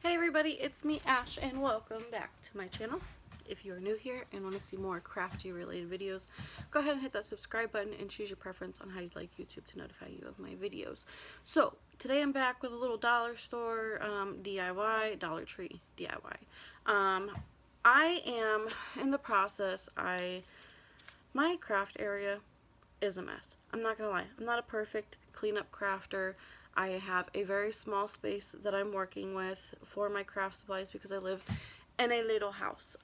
Hey everybody, it's me Ash and welcome back to my channel. If you are new here and want to see more crafty related videos, go ahead and hit that subscribe button and choose your preference on how you'd like YouTube to notify you of my videos. So today I'm back with a little dollar store DIY, Dollar Tree DIY. I am in the process. My craft area is a mess. I'm not gonna lie. I'm not a perfect cleanup crafter. I have a very small space that I'm working with for my craft supplies because I live in a little house.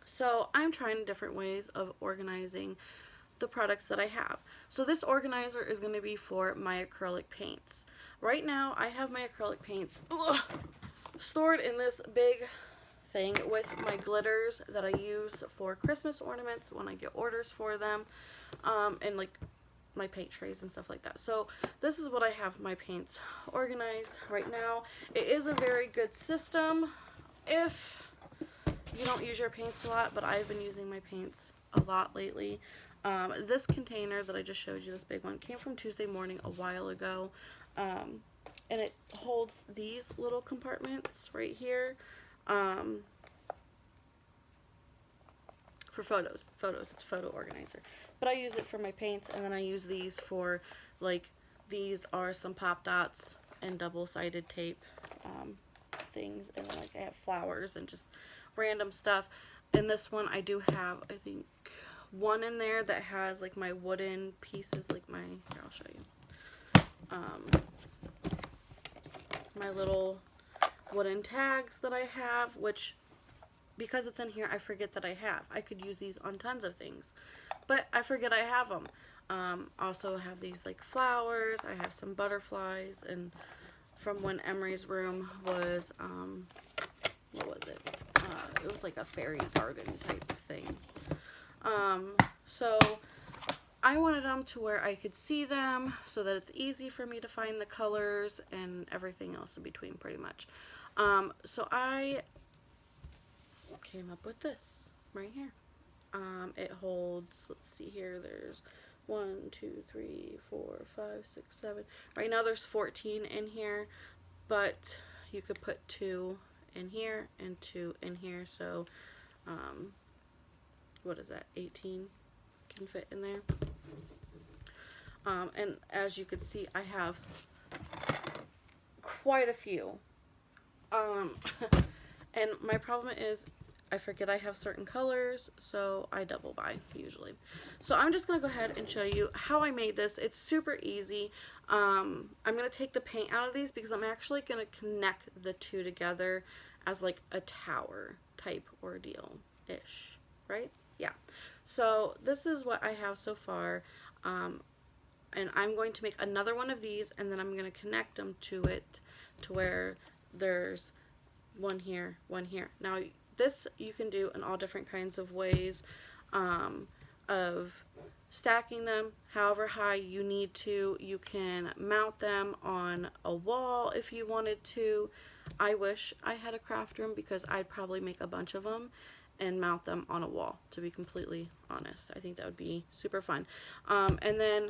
So I'm trying different ways of organizing the products that I have. So this organizer is going to be for my acrylic paints. Right now I have my acrylic paints stored in this big thing with my glitters that I use for Christmas ornaments when I get orders for them, and like my paint trays and stuff like that. So this is what I have my paints organized right now. It is a very good system if you don't use your paints a lot, but I've been using my paints a lot lately. This container that I just showed you, this big one, came from Tuesday Morning a while ago, and it holds these little compartments right here for photos. It's a photo organizer. But I use it for my paints, and then I use these for, like, these are some pop dots and double-sided tape things, and then, like, I have flowers and just random stuff. In this one, I do have, I think, one in there that has, like, my wooden pieces, like my, here, I'll show you, my little wooden tags that I have, which, because it's in here, I forget that I have. I could use these on tons of things, but I forget I have them. Also have these like flowers. I have some butterflies, and from when Emery's room was, what was it? It was like a fairy garden type thing. So I wanted them to where I could see them so that it's easy for me to find the colors and everything else in between pretty much. So I came up with this right here. It holds, let's see here, there's 1, 2, 3, 4, 5, 6, 7. Right now there's 14 in here, but you could put 2 in here and 2 in here, so what is that, 18 can fit in there. And as you can see, I have quite a few. And my problem is I forget I have certain colors, so I double buy usually. So I'm just going to go ahead and show you how I made this. It's super easy. I'm going to take the paint out of these because I'm actually going to connect the two together as like a tower type ordeal-ish, right? Yeah. So this is what I have so far. And I'm going to make another one of these, and then I'm going to connect them to it to where there's one here, one here. Now, this you can do in all different kinds of ways of stacking them however high you need to. You can mount them on a wall if you wanted to. I wish I had a craft room because I'd probably make a bunch of them and mount them on a wall, to be completely honest. I think that would be super fun. And then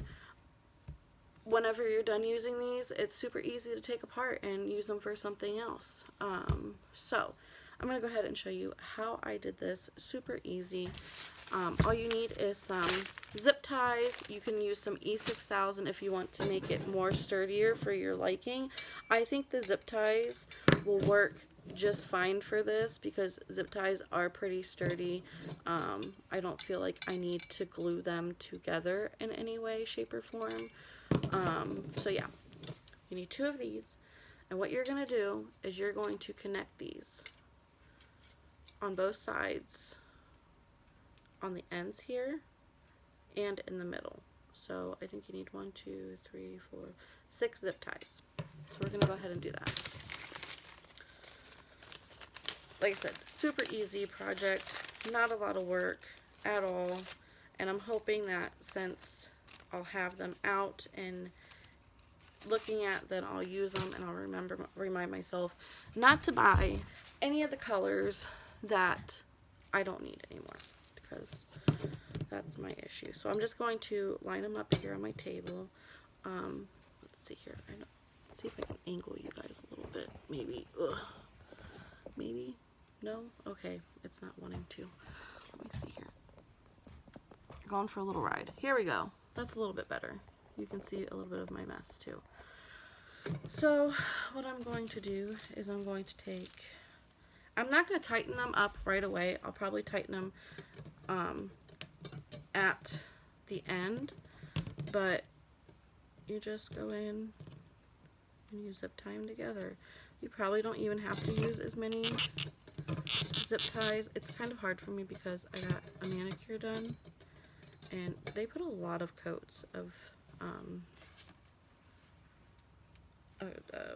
whenever you're done using these, it's super easy to take apart and use them for something else. So I'm going to go ahead and show you how I did this. Super easy. All you need is some zip ties. You can use some E6000 if you want to make it more sturdier for your liking. I think the zip ties will work just fine for this because zip ties are pretty sturdy. I don't feel like I need to glue them together in any way, shape, or form. So yeah, you need 2 of these, and what you're going to do is you're going to connect these on both sides, on the ends here, and in the middle. So I think you need 1, 2, 3, 4, 6 zip ties. So we're going to go ahead and do that. Like I said, super easy project, not a lot of work at all, and I'm hoping that since I'll have them out and looking at, then I'll use them, and I'll remind myself not to buy any of the colors that I don't need anymore, because that's my issue. So I'm just going to line them up here on my table. Let's see here. Let's see if I can angle you guys a little bit. maybe. Ugh. Maybe? No? Okay, it's not wanting to. Let me see here. Going for a little ride. Here we go. That's a little bit better. You can see a little bit of my mess too. So what I'm going to do is I'm going to take, I'm not going to tighten them up right away. I'll probably tighten them at the end, but you just go in and you zip tie them together. You probably don't even have to use as many zip ties. It's kind of hard for me because I got a manicure done and they put a lot of coats of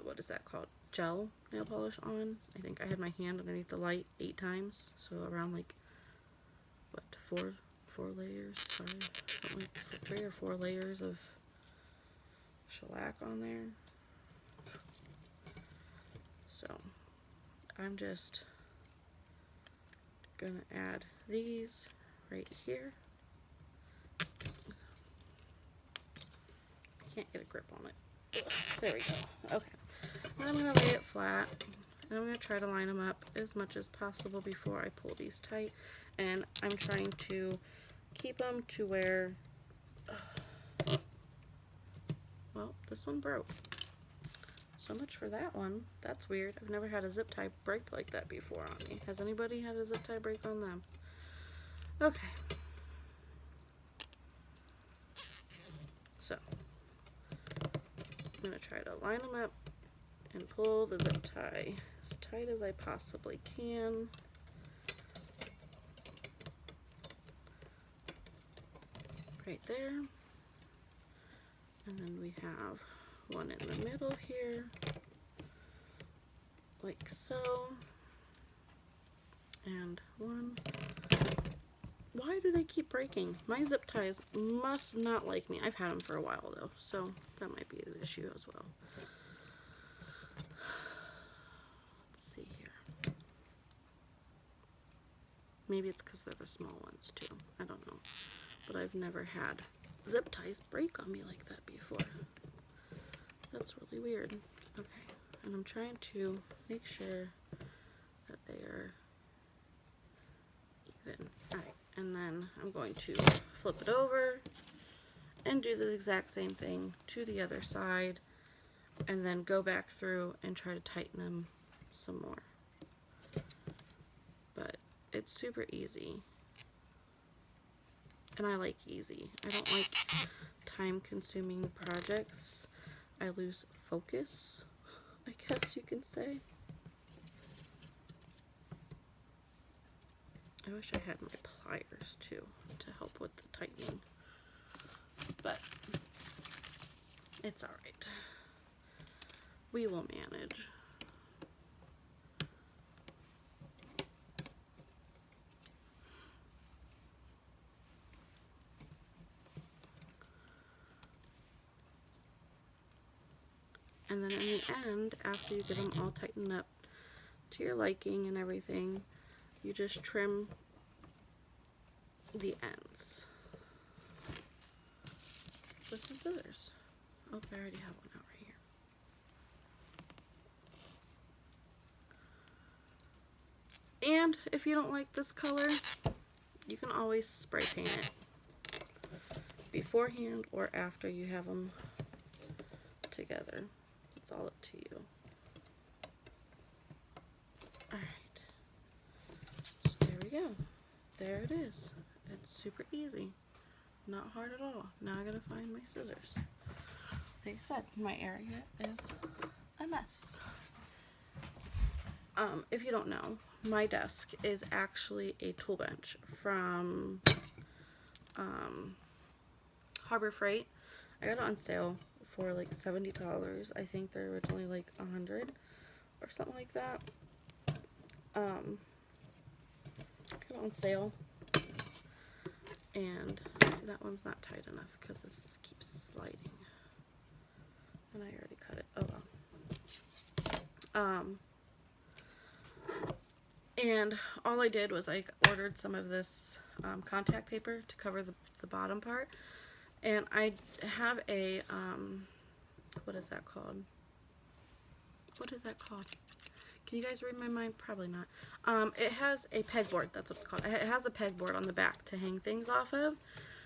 what is that called? Gel nail polish on. I think I had my hand underneath the light 8 times, so around like what, four layers, sorry, something like 3 or 4 layers of shellac on there. So I'm just gonna add these right here. Can't get a grip on it. Ugh, there we go. Okay. Then I'm gonna lay it flat, and I'm gonna try to line them up as much as possible before I pull these tight. And I'm trying to keep them to where, well, this one broke. So much for that one. That's weird. I've never had a zip tie break like that before on me. Has anybody had a zip tie break on them? Okay. So I'm going to try to line them up and pull the zip tie as tight as I possibly can. Right there. And then we have one in the middle here, like so. And one. Why do they keep breaking? My zip ties must not like me. I've had them for a while though, so that might be an issue as well. Let's see here. Maybe it's because they're the small ones too. I don't know. But I've never had zip ties break on me like that before. That's really weird. Okay, and I'm trying to make sure that they are even. Alright, and then I'm going to flip it over and do the exact same thing to the other side, and then go back through and try to tighten them some more. But it's super easy. And I like easy. I don't like time-consuming projects. I lose focus, I guess you can say. I wish I had my pliers too to help with the tightening, but it's alright. We will manage. And then in the end, after you get them all tightened up to your liking and everything, you just trim the ends with some scissors. Oh, I already have one out right here. And if you don't like this color, you can always spray paint it beforehand or after you have them together. It's all up to you. Alright. So there we go. There it is. It's super easy. Not hard at all. Now I gotta find my scissors. Like I said, my area is a mess. If you don't know, my desk is actually a tool bench from Harbor Freight. I got it on sale for like $70. I think they're originally like $100 or something like that. Got it on sale, and see, that one's not tight enough because this keeps sliding, and I already cut it. Oh well. And all I did was I ordered some of this contact paper to cover the bottom part, and I have a what is that called? what is that called? Can you guys read my mind? Probably not. It has a pegboard. That's what it's called. It has a pegboard on the back to hang things off of.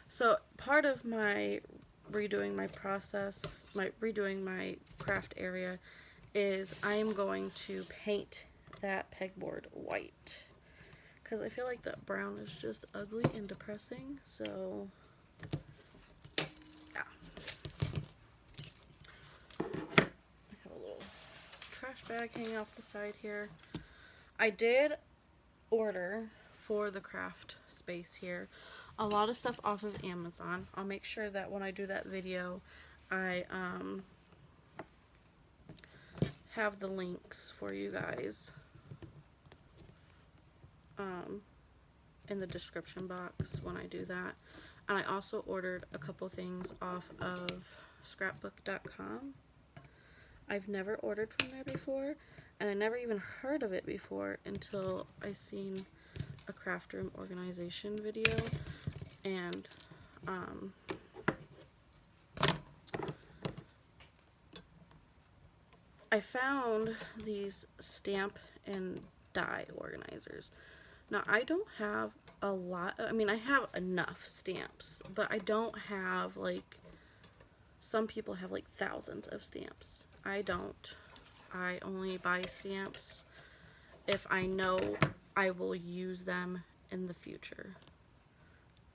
So part of my redoing my process, redoing my craft area, is I am going to paint that pegboard white. Because I feel like that brown is just ugly and depressing. So, yeah. I have a little trash bag hanging off the side here. I did order for the craft space here a lot of stuff off of Amazon. I'll make sure that when I do that video, I have the links for you guys in the description box when I do that. And I also ordered a couple things off of scrapbook.com. I've never ordered from there before, and I never even heard of it before until I seen a craft room organization video. And I found these stamp and die organizers. Now, I don't have a lot, I mean, I have enough stamps, but I don't have, like, some people have, like, thousands of stamps. I don't. I only buy stamps if I know I will use them in the future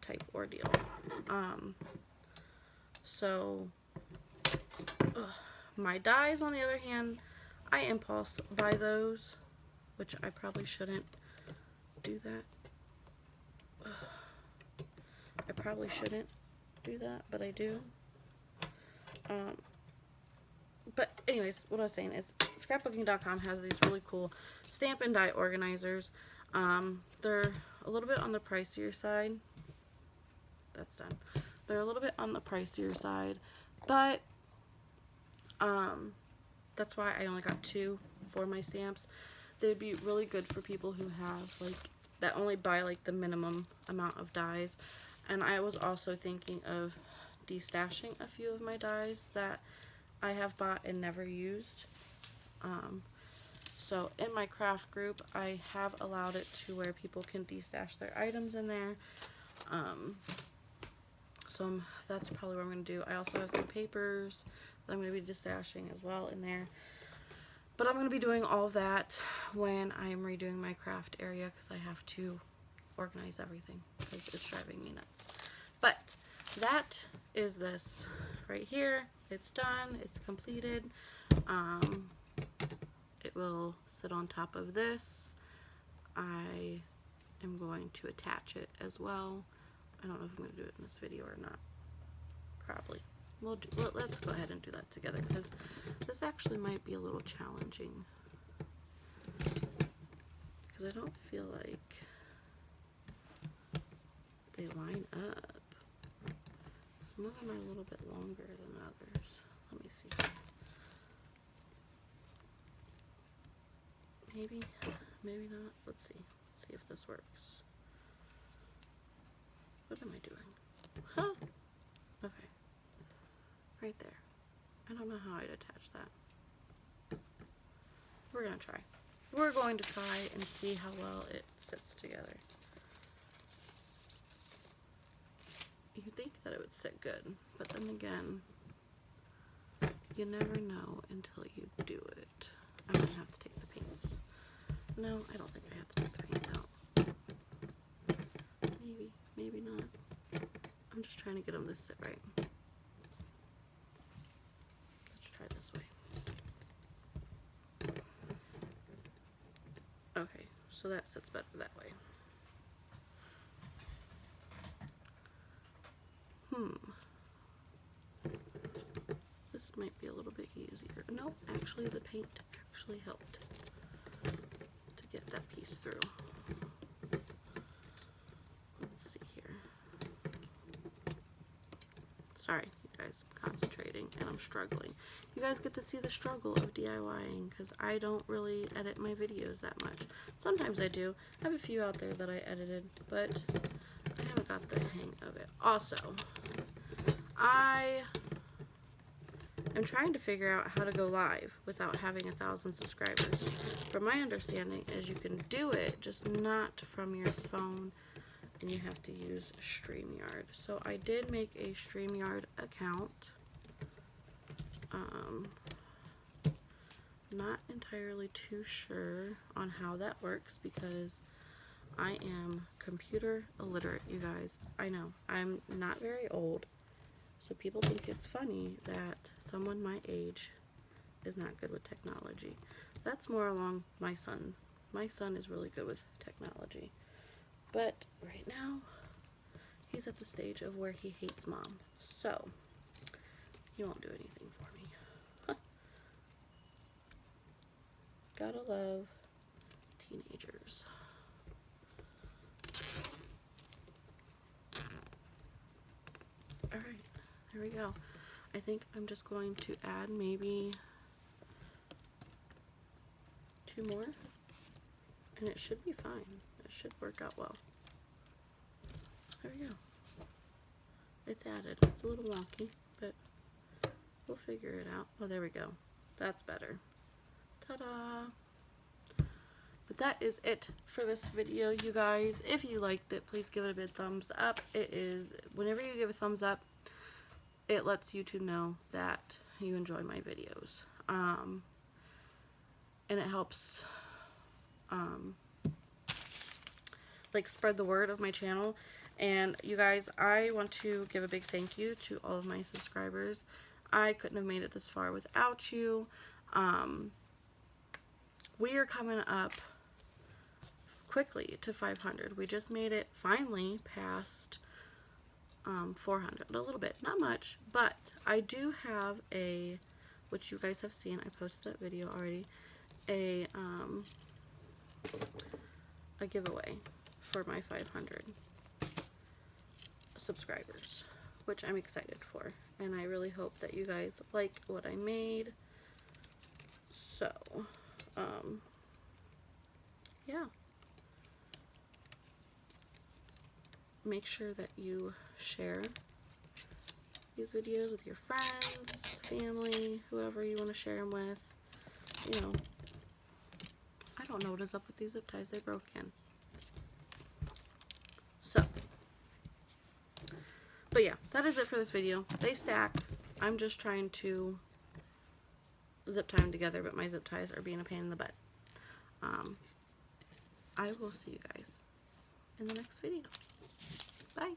type ordeal. My dies, on the other hand, I impulse buy those, which I probably shouldn't do that. I probably shouldn't do that, but I do. But anyways, what I was saying is scrapbooking.com has these really cool stamp and die organizers. They're a little bit on the pricier side. That's done. They're a little bit on the pricier side, but that's why I only got 2 for my stamps. They'd be really good for people who have, like, that only buy, like, the minimum amount of dies. And I was also thinking of destashing a few of my dies that I have bought and never used. So in my craft group, I have allowed it to where people can destash their items in there. So that's probably what I'm going to do. I also have some papers that I'm going to be destashing as well in there. But I'm going to be doing all of that when I'm redoing my craft area, because I have to organize everything because it's driving me nuts. But that is this right here. It's done. It's completed. It will sit on top of this. I am going to attach it as well. I don't know if I'm going to do it in this video or not. Probably. Let's go ahead and do that together, because this actually might be a little challenging. Because I don't feel like they line up. Some of them are a little bit longer than others. Let me see. Maybe, maybe not. Let's see. Let's see if this works. What am I doing? Huh? Okay. Right there. I don't know how I'd attach that. We're gonna try. We're going to try and see how well it sits together. You'd think that it would sit good, but then again, you never know until you do it. I'm gonna have to take the paints. No, I don't think I have to take the paints out. Maybe, maybe not. I'm just trying to get them to sit right. Let's try this way. Okay, so that sits better that way. This might be a little bit easier. No, actually the paint actually helped to get that piece through. Let's see here. Sorry, you guys, I'm concentrating and I'm struggling. You guys get to see the struggle of DIYing, because I don't really edit my videos that much. Sometimes I do. I have a few out there that I edited, but I haven't got the hang of it. Also, I I'm trying to figure out how to go live without having 1,000 subscribers. From my understanding is you can do it, just not from your phone, and you have to use StreamYard. So I did make a StreamYard account. Not entirely too sure on how that works because I am computer illiterate, you guys. I know, I'm not very old, so people think it's funny that someone my age is not good with technology. That's more along my son. My son is really good with technology. But right now, he's at the stage of where he hates mom. So, he won't do anything for me. Gotta love teenagers. Alright, there we go. I think I'm just going to add maybe 2 more. And it should be fine. It should work out well. There we go. It's added. It's a little wonky, but we'll figure it out. Oh, there we go. That's better. Ta-da! But that is it for this video, you guys. If you liked it, please give it a big thumbs up. It is, whenever you give a thumbs up, it lets YouTube know that you enjoy my videos. And it helps like spread the word of my channel. And you guys, I want to give a big thank you to all of my subscribers. I couldn't have made it this far without you. We are coming up quickly to 500. We just made it finally past 400. A little bit, not much, but I do have a, which you guys have seen, I posted that video already, a giveaway for my 500 subscribers, which I'm excited for, and I really hope that you guys like what I made. So yeah, make sure that you share these videos with your friends, family, whoever you want to share them with. You know, I don't know what is up with these zip ties. They broke again. So, but yeah, that is it for this video. They stack. I'm just trying to zip tie them together, but my zip ties are being a pain in the butt. I will see you guys in the next video. Bye.